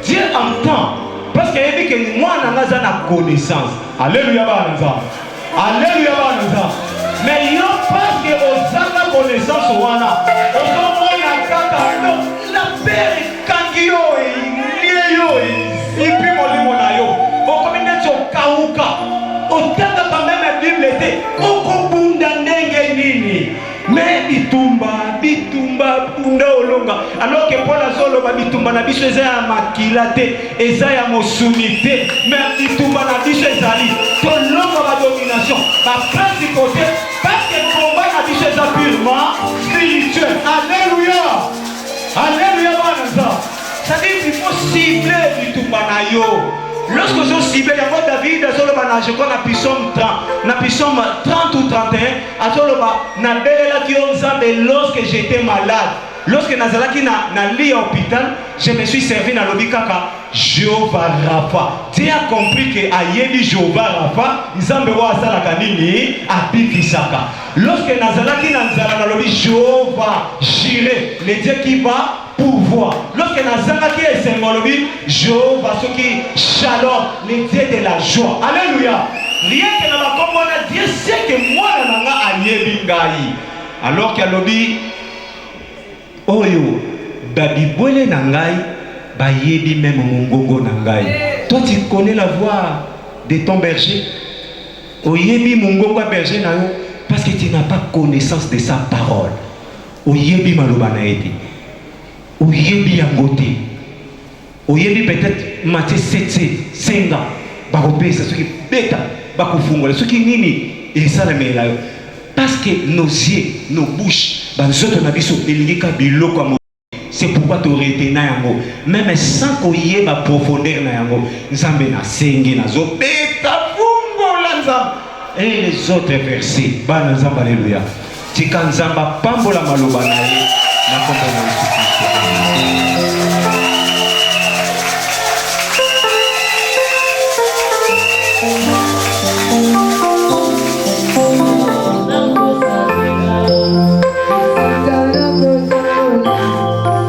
Dieu entend. Parce qu'il dit que moi, je n'ai pas connaissance. Alléluia, alléluia. Mais il parce que vous avez la connaissance, vous avez la paix, quand il y mais bitumba bunda olonga alors que Paul azolo ba bitumba na biso eza ya makilate eza ya mosumité mais bitumba na biso ezali to longa ba domination ba principauté parce que combat na biso eza purement spirituel. Alléluia, alléluia. Ça dit qu'il faut cibler bitumba na yo. Lorsque je cible, il y a David, je crois na Psaume 30 ou 31, lorsque j'étais malade, lorsque nazalaki na lit à l'hôpital, je me suis servi na lobikaka Jéhovah Rapha. Tu as compris que ayebi Jéhovah Rapha, nzambe wa asala kanini abikisaka. Lorsque nazalaki na nzala na lobi Jéhovah Jireh, le Dieu qui va pouvoir. Lorsque nazalaki esengolobi Jéhovah soki Shalom, le Dieu de la joie. Alléluia. Rien que na bakomona Dieu sait que moi nanga ayebi ngai. Alors que lobi oyo babibole na ngai bayebi même mongongo na ngai. Toi tu connais la voix de ton berger. Oyebi mongongo berger na yo parce que tu n'as pas connaissance de sa parole. Oyebi maloba na ete. Oyebi yangote. Oyebi peut-être Matthieu 7 senga bakopesa soki beta bakofungola soki nini esalamela yo. Parce que nos yeux, nos bouches, c'est pourquoi tu aurais na yango. Même sans qu'on y ait ma profondeur na yango, nzambe na sengi na zo beta fungola nzambe. Et les autres versets, ba nzambe alléluia. Tika nzamba pambola maloba na ye na kombo.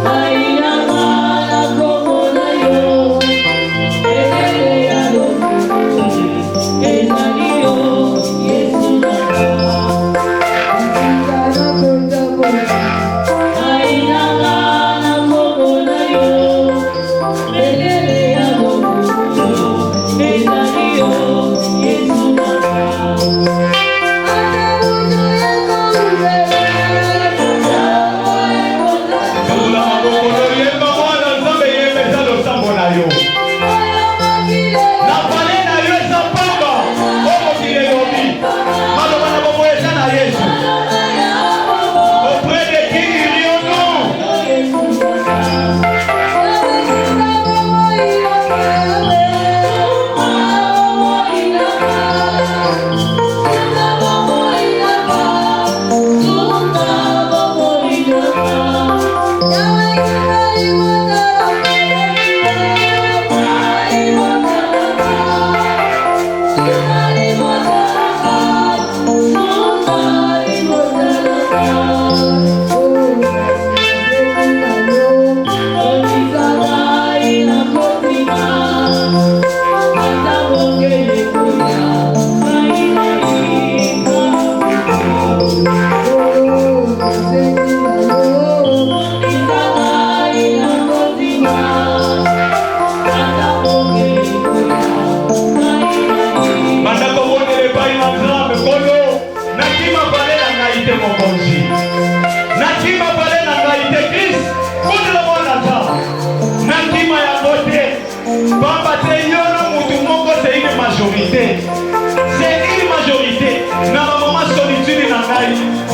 Aina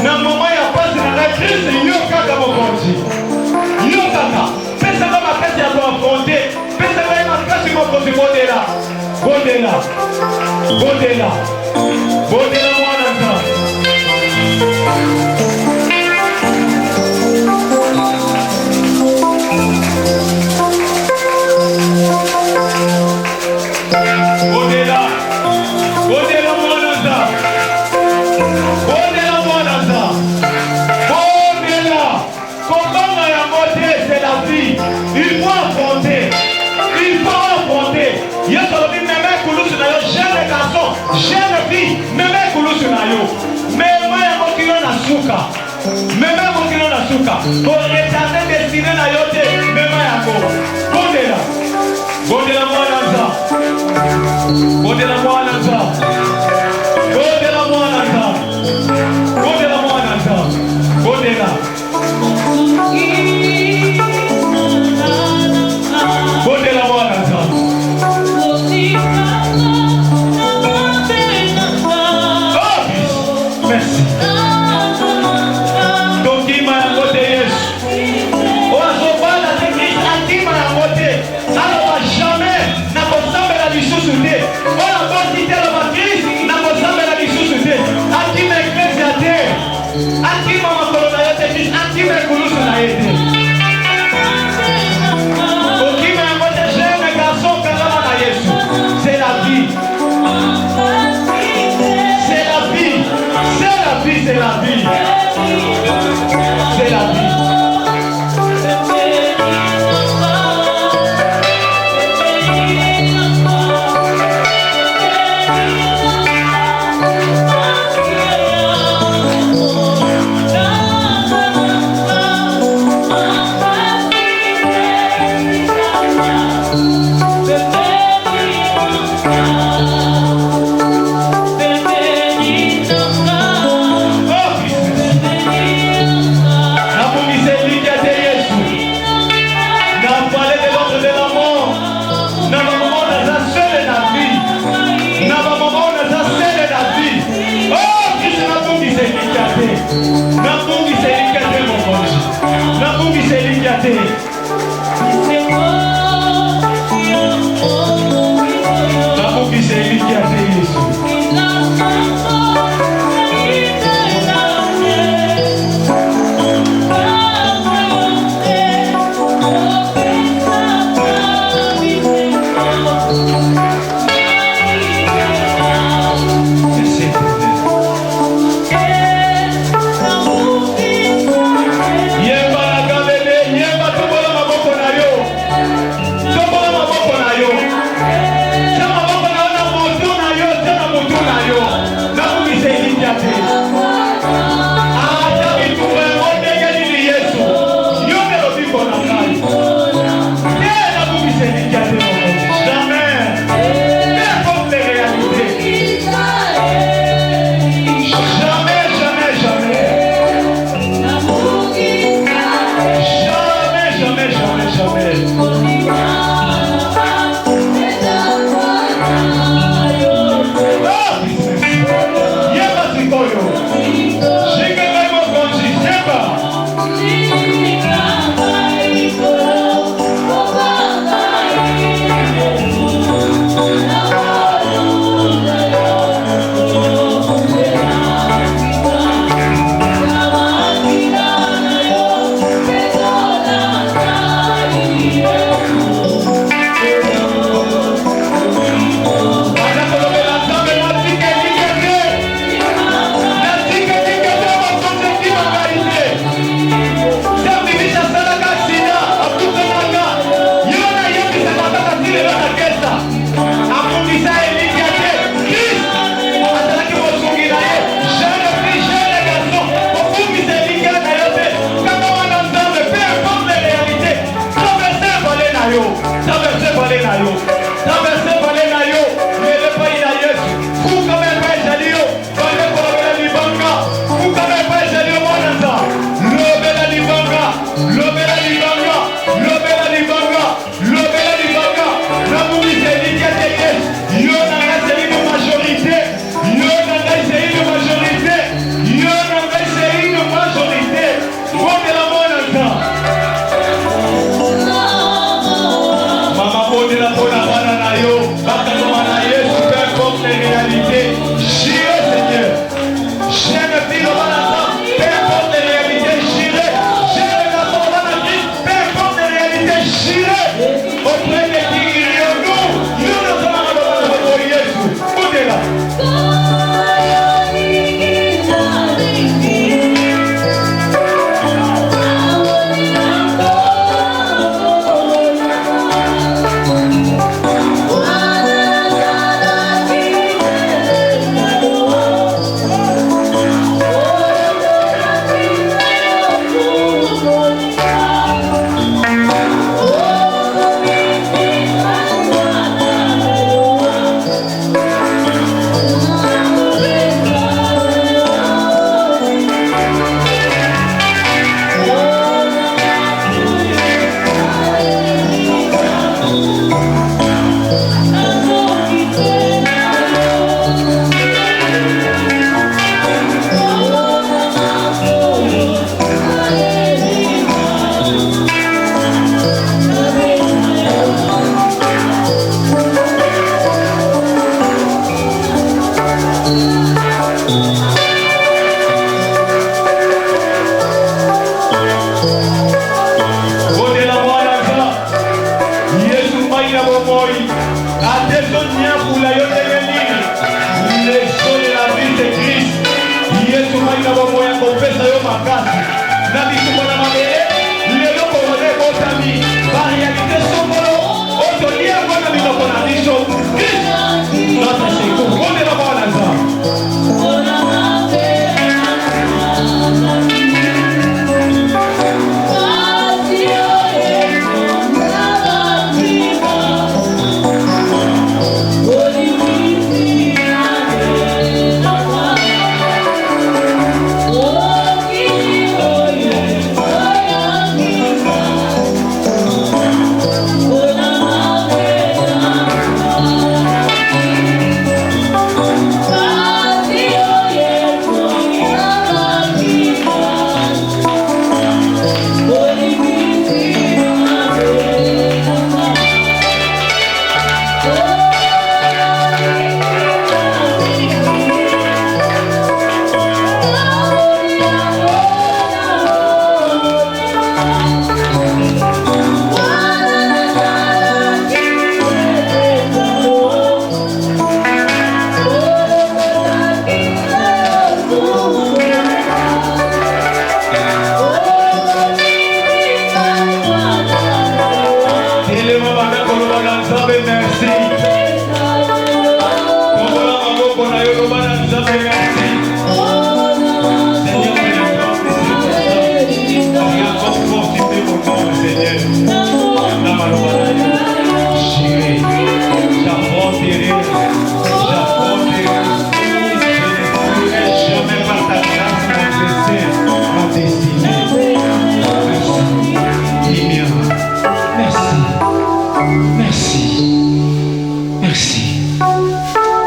na moment ya pasi na la crise yo kaka mokonzi yo kaka pesa nga makasi ya koafronte pesa nga ye makasi mokonzi bondela bondela bondela bondela mwana nzambe bondela bondela mwana nzambe bondela mwana nzambe bondela kombanga yango te c'est la vie il faut affronter yesu alobi meme kulusu na yo jeune garçon jeune fille meme kulusu na yo mema yango kino na suka meme yango kino na suka koretarde destine na yo te mema yango bondela bondela mwana nzambe bondela mwana nzambe bondela mwana nzambe bondela mwana nzambe bondela bondela mwana nzambe merci tokima yango te yesu ozobala te krist atima yango te aloba jamais nakosambela lisusu te oyo aboti te aloba krist nakosambela lisusu te atima eklesia te atima makolo na yo te krist atima ekulusu na ye te okima yango te jeune garçon kangama na yesu c'est la vie c'est la vie c'est la vie c'est la vie c'est la vie Yemba la gabele, yemba tubola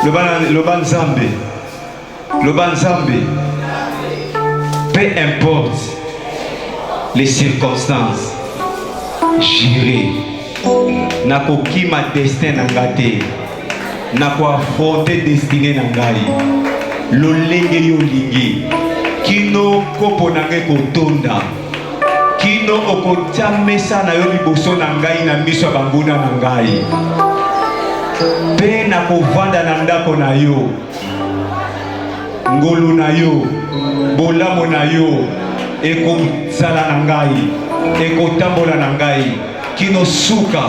Loba Nzambe. Loba Nzambe. Peu importe les circonstances, j'irai. Nakoki ma destin nangate. Nako affronter destinée nangai. Lolenge yo lingi. Kino kopo nangai kotonda. Kino okotia mesa na yo liboso nangai na miso banguna nangai. Pe nakovanda na ndako na yo. Ngolu na yo. Bolamo na yo. Eko sala nangai. Eko tambola nangai. Kino suka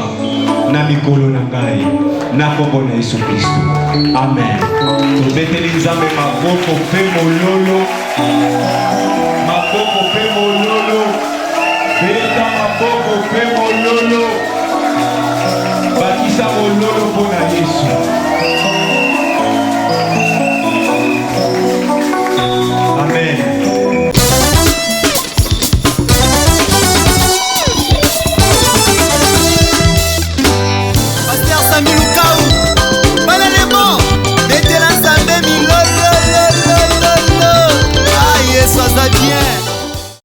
na mikolo nangai. Na kombo na Yesu Kristo. Amen. Tobeteli Nzambe maboko pe mololo. Maboko pe mololo. Beta maboko pe mololo. Bakisa mololo pona Yesu.